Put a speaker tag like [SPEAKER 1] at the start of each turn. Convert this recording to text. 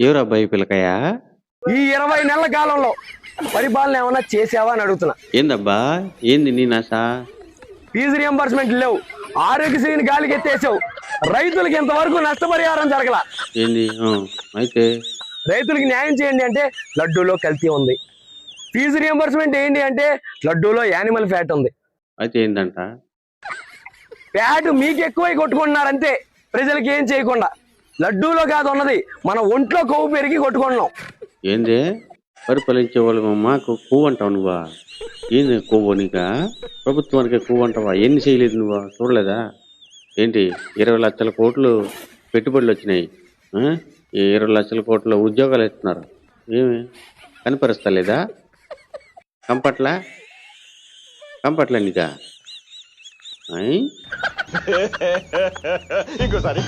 [SPEAKER 1] ఎవరబ్బాయి పిల్లకాయ?
[SPEAKER 2] ఈ 20 నెలల కాలంలో పరిపాలన ఏమన్నా చేసావా అని అడుగుతున్నా.
[SPEAKER 1] ఏందబ్బా? ఏంది నీ నాశ?
[SPEAKER 2] ఫీజు రియంబర్స్మెంట్ లేవు, ఆరోగ్యశ్రీని గాలికి ఎత్తేసావు, రైతులకి ఇంతవరకు నష్టపరిహారం జరగల.
[SPEAKER 1] ఏంది? అయితే
[SPEAKER 2] రైతులకి న్యాయం చేయండి అంటే లడ్డూలో కల్తీ ఉంది. ఫీజు రియంబర్స్మెంట్ ఏంటి అంటే లడ్డూలో యానిమల్ ఫ్యాట్ ఉంది.
[SPEAKER 1] అయితే ఏందంట?
[SPEAKER 2] ఫ్యాట్ మీకు ఎక్కువై కొట్టుకుంటున్నారంతే, ప్రజలకి ఏం చేయకుండా. లడ్డూలో కాదు ఉన్నది, మన ఒంట్లో కొవ్వు పెరిగి కొట్టుకుంటున్నాం.
[SPEAKER 1] ఏంది? పరిపాలించే వాళ్ళు మాకు కొవ్వు అంటావు నువ్వా? ఏంది కొవ్వు నీక? ప్రభుత్వానికి కొవ్వు అంటావా? ఎన్ని చేయలేదు నువ్వు? చూడలేదా ఏంటి? 20 లక్షల కోట్లు పెట్టుబడులు వచ్చినాయి. ఈ 20 లక్షల కోట్ల ఉద్యోగాలు ఇస్తున్నారు. ఏమి కనిపరుస్తలేదా? కంపట్లే నీకా?
[SPEAKER 3] ఇంకోసారి